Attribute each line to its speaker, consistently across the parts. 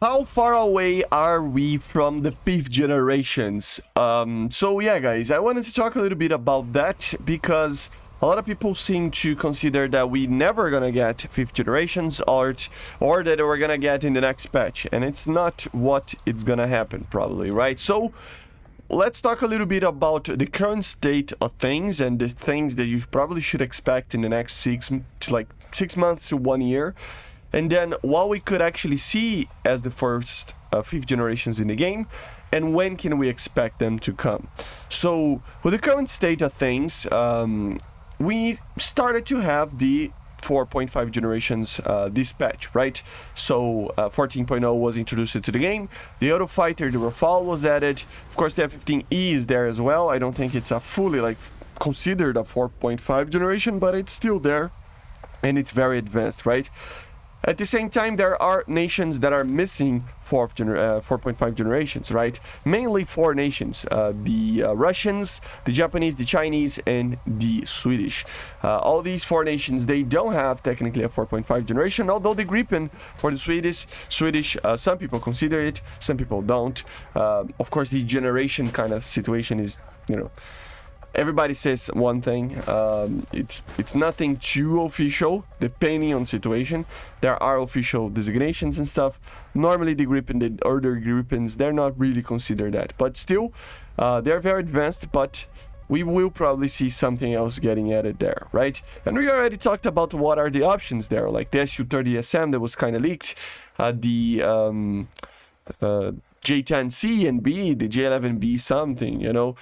Speaker 1: How far away are we from the fifth generations? So yeah, guys, I wanted to talk a little bit about that because a lot of people seem to consider that we never gonna get fifth generations or that we're gonna get in the next patch, and it's not what it's gonna happen probably, right? So let's talk a little bit about the current state of things and the things that you probably should expect in the next 6 months to 1 year, and then what we could actually see as the first fifth generations in the game, and when can we expect them to come. So with the current state of things, we started to have the 4.5 generations this patch, right? So 14.0 was introduced to the game. The Auto Fighter, the Rafale was added. Of course, the F-15E is there as well. I don't think it's a fully considered a 4.5 generation, but it's still there, and it's very advanced, right? At the same time, there are nations that are missing 4.5 generations, right? Mainly four nations, the Russians, the Japanese, the Chinese, and the Swedish. All these four nations, they don't have technically a 4.5 generation, although the Gripen for the Swedish, some people consider it, some people don't. Of course, the generation kind of situation is, everybody says one thing. It's nothing too official, depending on situation. There are official designations and stuff. Normally, the Gripen, the other Gripens, they're not really considered that. But still, they're very advanced, but we will probably see something else getting added there, right? And we already talked about what are the options there, like the Su-30SM that was kind of leaked, the J10C and B, the J11B something, the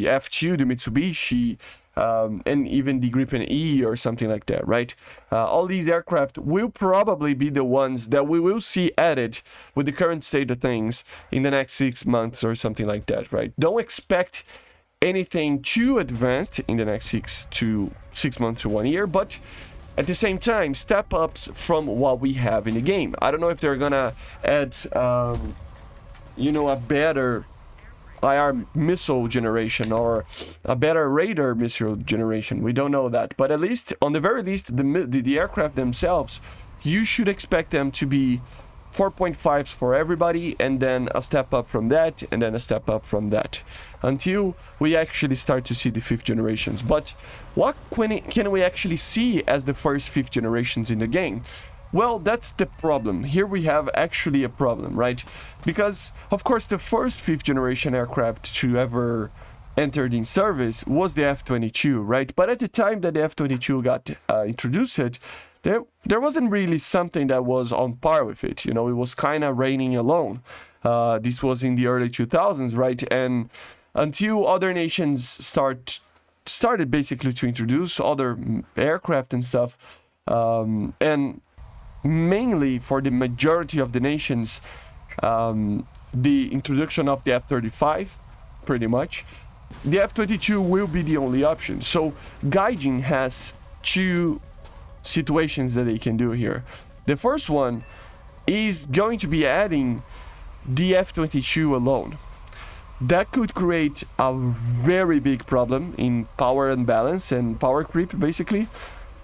Speaker 1: F2, the Mitsubishi, and even the Gripen E or something like that, right? All these aircraft will probably be the ones that we will see added with the current state of things in the next 6 months or something like that, right? Don't expect anything too advanced in the next 6 months to 1 year, but at the same time, step ups from what we have in the game. I don't know if they're gonna add, a better IR missile generation or a better radar missile generation. We don't know that, but at least, on the very least, the aircraft themselves, you should expect them to be 4.5s for everybody, and then a step up from that, and then a step up from that, until we actually start to see the fifth generations. But what can we actually see as the first fifth generations in the game? Well, that's the problem. Here we have actually a problem, right? Because, of course, the first fifth generation aircraft to ever entered in service was the F-22, right? But at the time that the F-22 got introduced, there wasn't really something that was on par with it. It was kind of reigning alone. This was in the early 2000s, right? And until other nations started basically to introduce other aircraft and stuff, and mainly for the majority of the nations, the introduction of the F-35, pretty much, the F-22 will be the only option. So Gaijin has two situations that they can do here. The first one is going to be adding the F-22 alone. That could create a very big problem in power imbalance and power creep, basically.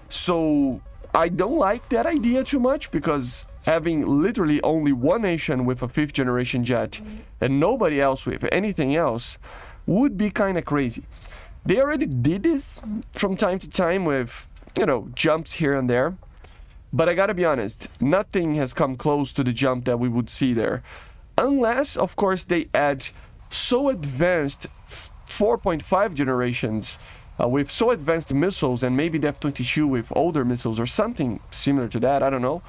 Speaker 1: So I don't like that idea too much, because having literally only one nation with a fifth generation jet and nobody else with anything else would be kind of crazy. They already did this from time to time with jumps here and there, but I gotta be honest, nothing has come close to the jump that we would see there, unless, of course, they add so advanced 4.5 generations with so advanced missiles, and maybe the F-22 with older missiles or something similar to that, I don't know,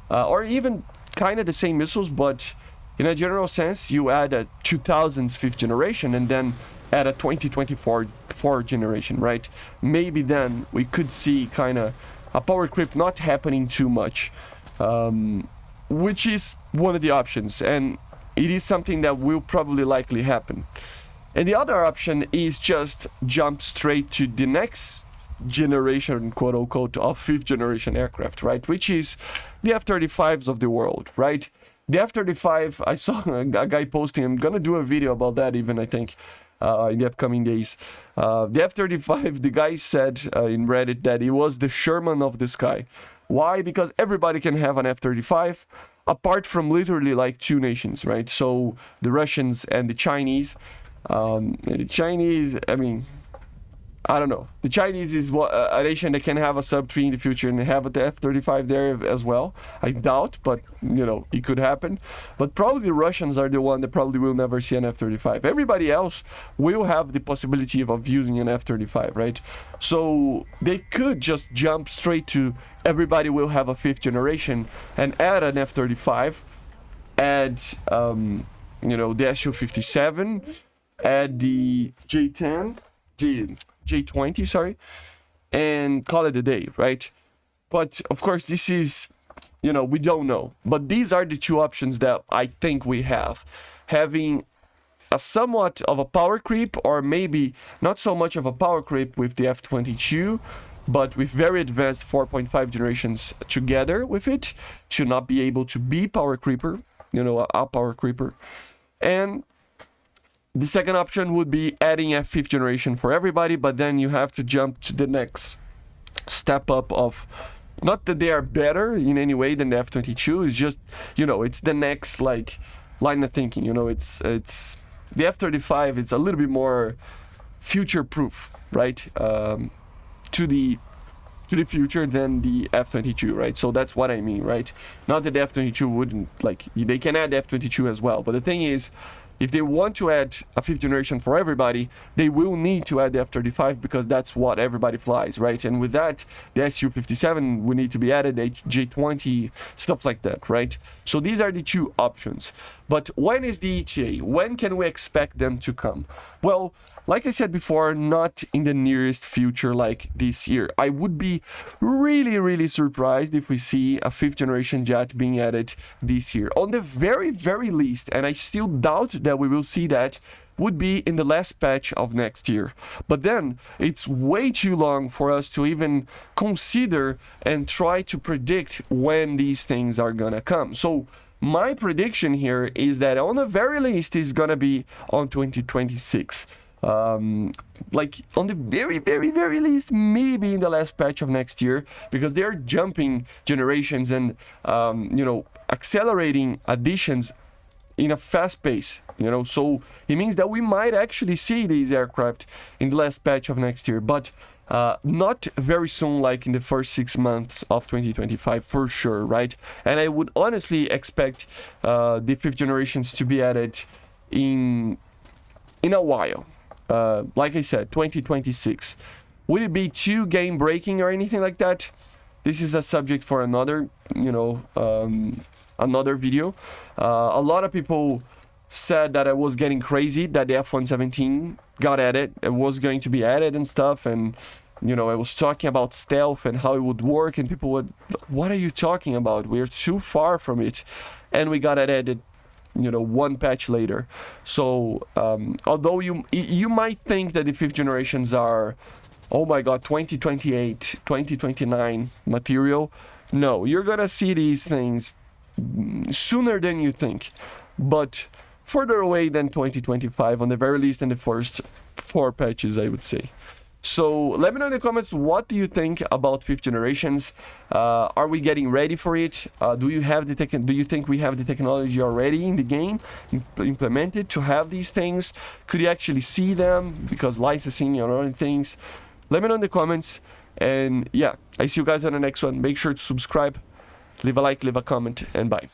Speaker 1: or even kind of the same missiles, but in a general sense, you add a 2000s fifth generation and then add a 2024 generation, right? Maybe then we could see kind of a power creep not happening too much, which is one of the options, and it is something that will probably likely happen. And the other option is just jump straight to the next generation, quote unquote, of fifth generation aircraft, right? Which is the F-35s of the world, right? The F-35, I saw a guy posting, I'm gonna do a video about that even, I think, in the upcoming days. The F-35, the guy said in Reddit that it was the Sherman of the sky. Why? Because everybody can have an F-35. apart from literally like two nations, right? So the Russians and the Chinese. The Chinese, I mean, I don't know. The Chinese is a nation that can have a sub-3 in the future and have a F-35 there as well. I doubt, but you know, it could happen. But probably the Russians are the one that probably will never see an F-35. Everybody else will have the possibility of using an F-35, right? So they could just jump straight to everybody will have a 5th generation and add an F-35, add you know, the Su-57, add the J-20, sorry, and call it a day, right? But of course, this is, you know, we don't know. But these are the two options that I think we have. Having a somewhat of a power creep, or maybe not so much of a power creep with the F-22, but with very advanced 4.5 generations together with it, to not be able to be power creeper, you know, a power creeper. And the second option would be adding a 5th generation for everybody, but then you have to jump to the next step up of, not that they are better in any way than the F-22, it's just, you know, it's the next like line of thinking, you know, it's the F-35, it's a little bit more future proof, right? To the future than the F-22, right? So that's what I mean, right? Not that the F-22 wouldn't, like, they can add the F-22 as well, but the thing is, if they want to add a 5th generation for everybody, they will need to add the F-35 because that's what everybody flies, right? And with that, the Su-57 will need to be added, the J-20, stuff like that, right? So these are the two options. But when is the ETA? When can we expect them to come? Well, like I said before, not in the nearest future like this year. I would be really, really surprised if we see a 5th generation jet being added this year. On the very, very least, and I still doubt that we will see that, would be in the last patch of next year. But then it's way too long for us to even consider and try to predict when these things are gonna come. So my prediction here is that on the very least is gonna be on 2026. Like on the very, very, very least, maybe in the last patch of next year, because they're jumping generations and you know, accelerating additions in a fast pace, you know, so it means that we might actually see these aircraft in the last patch of next year, but not very soon, like in the first 6 months of 2025 for sure, right? And I would honestly expect the 5th generations to be added in a while. Like I said, 2026. Would it be too game breaking or anything like that? This is a subject for another, you know, another video. A lot of people said that I was getting crazy, that the F-117 got added, it was going to be added and stuff, and you know, I was talking about stealth and how it would work, and people would, what are you talking about? We're too far from it, and we got it added, you know, one patch later. So although you might think that the 5th generations are, oh my god, 2028, 2029 material, no, you're gonna see these things sooner than you think, but further away than 2025, on the very least in the first 4 patches, I would say. So let me know in the comments, what do you think about 5th generations? Are we getting ready for it? Do you think we have the technology already in the game implemented to have these things? Could you actually see them because licensing and other things? Let me know in the comments, and yeah, I see you guys on the next one. Make sure to subscribe, leave a like, leave a comment, and bye.